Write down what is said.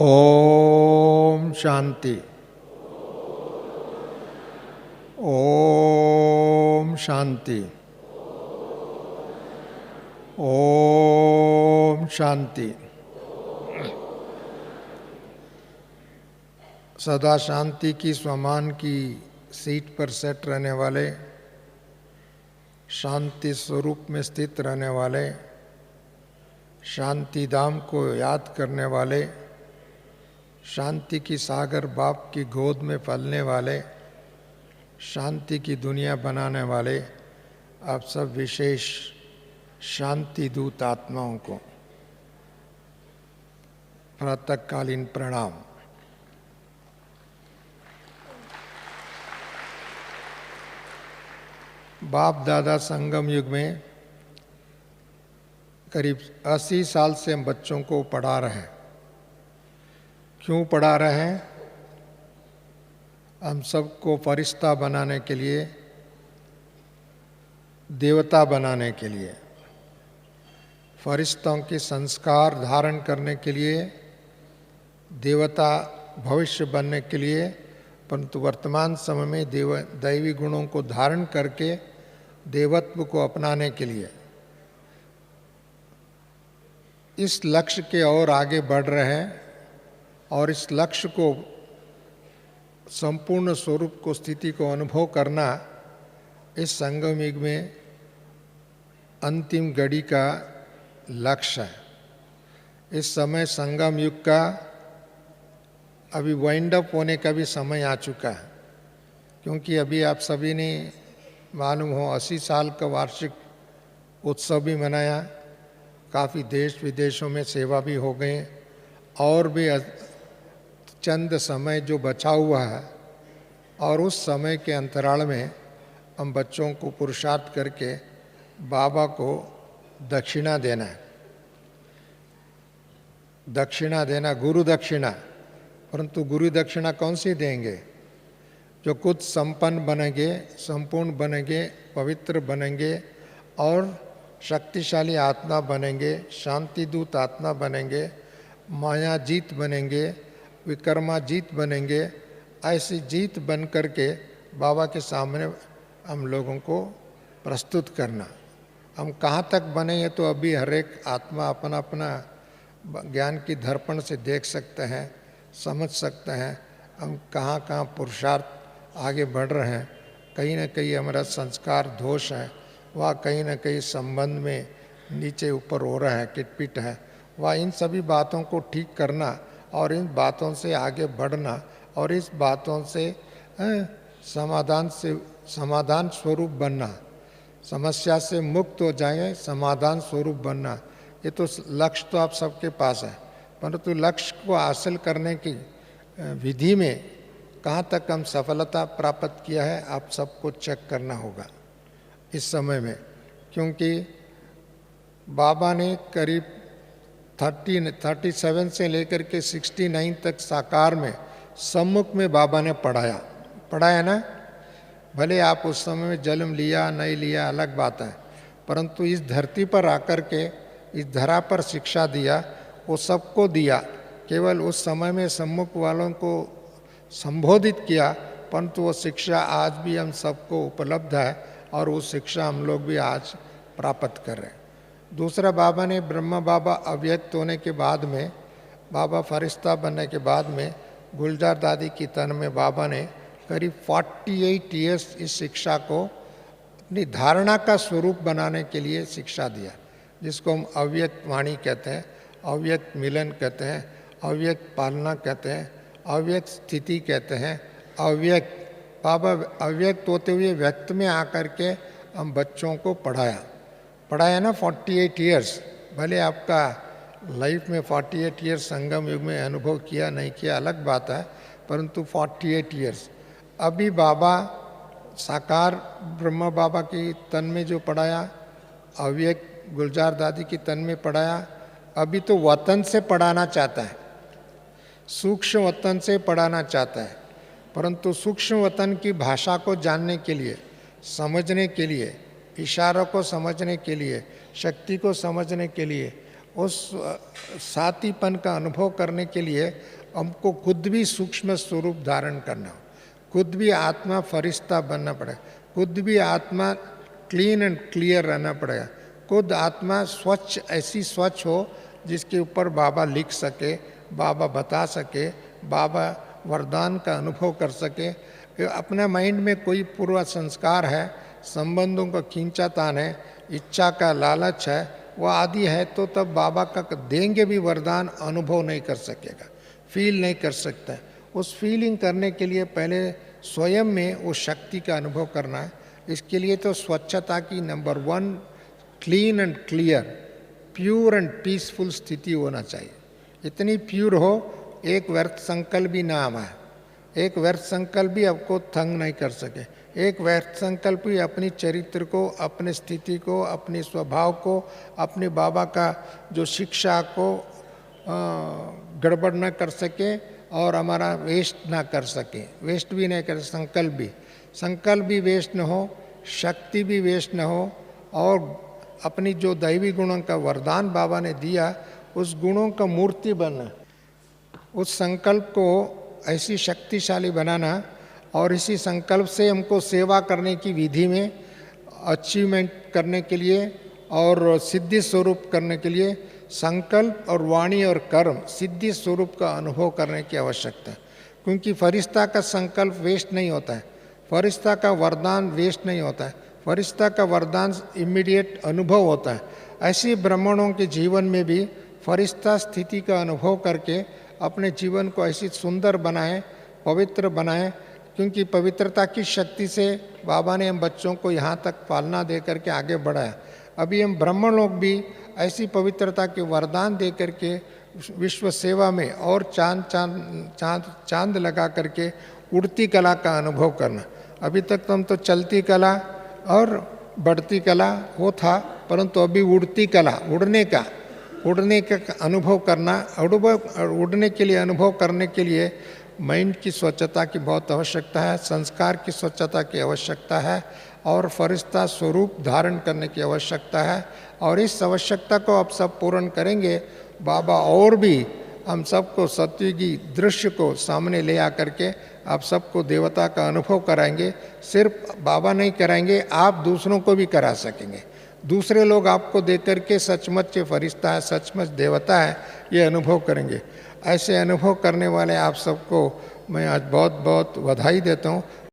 ओम शांति। ओम शांति। ओम शांति। सदा शांति की स्वमान की सीट पर सेट रहने वाले, शांति स्वरूप में स्थित रहने वाले, शांति धाम को याद करने वाले, शांति की सागर बाप की गोद में पलने वाले, शांति की दुनिया बनाने वाले आप सब विशेष शांति दूत आत्माओं को प्रातःकालीन प्रणाम। बाप दादा संगम युग में करीब 80 साल से हम बच्चों को पढ़ा रहे हैं। क्यों पढ़ा रहे हैं? हम सबको फरिश्ता बनाने के लिए, देवता बनाने के लिए, फरिश्तों के संस्कार धारण करने के लिए, देवता भविष्य बनने के लिए, परंतु वर्तमान समय में दैवी गुणों को धारण करके देवत्व को अपनाने के लिए इस लक्ष्य के और आगे बढ़ रहे हैं। और इस लक्ष्य को, संपूर्ण स्वरूप को, स्थिति को अनुभव करना इस संगम युग में अंतिम घड़ी का लक्ष्य है। इस समय संगम युग का अभी वाइंड अप होने का भी समय आ चुका है, क्योंकि अभी आप सभी ने मालूम हो 80 साल का वार्षिक उत्सव भी मनाया, काफ़ी देश विदेशों में सेवा भी हो गए, और भी चंद समय जो बचा हुआ है, और उस समय के अंतराल में हम बच्चों को पुरुषार्थ करके बाबा को दक्षिणा देना है। दक्षिणा देना, गुरु दक्षिणा। परंतु गुरु दक्षिणा कौन सी देंगे? जो खुद संपन्न बनेंगे, संपूर्ण बनेंगे, पवित्र बनेंगे और शक्तिशाली आत्मा बनेंगे, शांति दूत आत्मा बनेंगे, माया जीत बनेंगे, विकर्मा जीत बनेंगे। ऐसी जीत बन करके बाबा के सामने हम लोगों को प्रस्तुत करना। हम कहाँ तक बने ये तो अभी हर एक आत्मा अपना अपना ज्ञान की दर्पण से देख सकते हैं, समझ सकते हैं हम कहाँ कहाँ पुरुषार्थ आगे बढ़ रहे हैं। कहीं ना कहीं हमारा संस्कार दोष है, वह कहीं ना कहीं संबंध में नीचे ऊपर हो रहा है, किटपिट है। वह इन सभी बातों को ठीक करना और इन बातों से आगे बढ़ना और इस बातों से समाधान स्वरूप बनना, समस्या से मुक्त हो जाए, समाधान स्वरूप बनना। ये तो लक्ष्य तो आप सबके पास है, परंतु लक्ष्य को हासिल करने की विधि में कहाँ तक हम सफलता प्राप्त किया है, आप सबको चेक करना होगा इस समय में। क्योंकि बाबा ने करीब 37 से लेकर के 69 तक साकार में सम्मुख में बाबा ने पढ़ाया ना। भले आप उस समय में जन्म लिया नहीं लिया अलग बात है, परंतु इस धरती पर आकर के इस धरा पर शिक्षा दिया, वो सबको दिया। केवल उस समय में सम्मुख वालों को संबोधित किया, परंतु वो शिक्षा आज भी हम सबको उपलब्ध है और वो शिक्षा हम लोग भी आज प्राप्त कर रहे हैं। दूसरा, बाबा ने ब्रह्मा बाबा अव्यक्त होने के बाद में, बाबा फरिश्ता बनने के बाद में, गुलजार दादी की तन में बाबा ने करीब 48 ईयर्स इस शिक्षा को अपनी धारणा का स्वरूप बनाने के लिए शिक्षा दिया, जिसको हम अव्यक्त वाणी कहते हैं, अव्यक्त मिलन कहते हैं, अव्यक्त पालना कहते हैं, अव्यक्त स्थिति कहते हैं। अव्यक्त बाबा अव्यक्त होते हुए व्यक्त में आकर के हम बच्चों को पढ़ाया ना 48 ईयर्स। भले आपका लाइफ में 48 ईयर्स संगम युग में अनुभव किया नहीं किया अलग बात है, परंतु 48 ईयर्स अभी बाबा साकार ब्रह्मा बाबा की तन में जो पढ़ाया, अव्यक्त गुलजार दादी की तन में पढ़ाया, अभी तो वतन से पढ़ाना चाहता है, सूक्ष्म वतन से पढ़ाना चाहता है। परंतु सूक्ष्म वतन की भाषा को जानने के लिए, समझने के लिए, इशारों को समझने के लिए, शक्ति को समझने के लिए उस साथीपन का अनुभव करने के लिए हमको खुद भी सूक्ष्म स्वरूप धारण करना, खुद भी आत्मा फरिश्ता बनना पड़ेगा, खुद भी आत्मा क्लीन एंड क्लियर रहना पड़ेगा, खुद आत्मा स्वच्छ, ऐसी स्वच्छ हो जिसके ऊपर बाबा लिख सके, बाबा बता सके, बाबा वरदान का अनुभव कर सके। अपने माइंड में कोई पूर्व संस्कार है, संबंधों का खींचातान है, इच्छा का लालच है, वह आदि है, तो तब बाबा का देंगे भी वरदान अनुभव नहीं कर सकेगा, फील नहीं कर सकता। उस फीलिंग करने के लिए पहले स्वयं में उस शक्ति का अनुभव करना है। इसके लिए तो स्वच्छता की number 1 clean and clear, pure and peaceful स्थिति होना चाहिए। इतनी प्योर हो, एक व्यर्थ संकल्प भी ना आए, एक व्यर्थ संकल्प भी आपको तंग नहीं कर सके, एक व्यर्थ संकल्प भी अपनी चरित्र को, अपनी स्थिति को, अपने स्वभाव को, अपने बाबा का जो शिक्षा को गड़बड़ न कर सके और हमारा वेस्ट ना कर सके, वेस्ट भी नहीं कर, संकल्प भी वेस्ट न हो, शक्ति भी वेस्ट न हो, और अपनी जो दैवी गुणों का वरदान बाबा ने दिया उस गुणों का मूर्ति बनना, उस संकल्प को ऐसी शक्तिशाली बनाना, और इसी संकल्प से हमको सेवा करने की विधि में अचीवमेंट करने के लिए और सिद्धि स्वरूप करने के लिए संकल्प और वाणी और कर्म सिद्धि स्वरूप का अनुभव करने की आवश्यकता है। क्योंकि फरिश्ता का संकल्प वेस्ट नहीं होता है, फरिश्ता का वरदान वेस्ट नहीं होता है, फरिश्ता का वरदान इमीडिएट अनुभव होता है। ऐसे ब्राह्मणों के जीवन में भी फरिश्ता स्थिति का अनुभव करके अपने जीवन को ऐसी सुंदर बनाएं, पवित्र बनाएं, क्योंकि पवित्रता की शक्ति से बाबा ने हम बच्चों को यहाँ तक पालना दे करके आगे बढ़ाया। अभी हम ब्राह्मण लोग भी ऐसी पवित्रता के वरदान दे करके विश्व सेवा में और चांद लगा करके उड़ती कला का अनुभव करना। अभी तक तो हम तो चलती कला और बढ़ती कला वो था, परंतु अभी उड़ती कला, उड़ने का अनुभव करना, उड़ने के लिए अनुभव करने के लिए माइंड की स्वच्छता की बहुत आवश्यकता है, संस्कार की स्वच्छता की आवश्यकता है, और फरिश्ता स्वरूप धारण करने की आवश्यकता है। और इस आवश्यकता को आप सब पूर्ण करेंगे, बाबा और भी हम सबको सत्युगी दृश्य को सामने ले आकर के आप सबको देवता का अनुभव कराएंगे। सिर्फ बाबा नहीं कराएंगे, आप दूसरों को भी करा सकेंगे। दूसरे लोग आपको देख करके सचमुच ये फरिश्ता है, सचमुच देवता है, ये अनुभव करेंगे। ऐसे अनुभव करने वाले आप सबको मैं आज बहुत बहुत बधाई देता हूँ।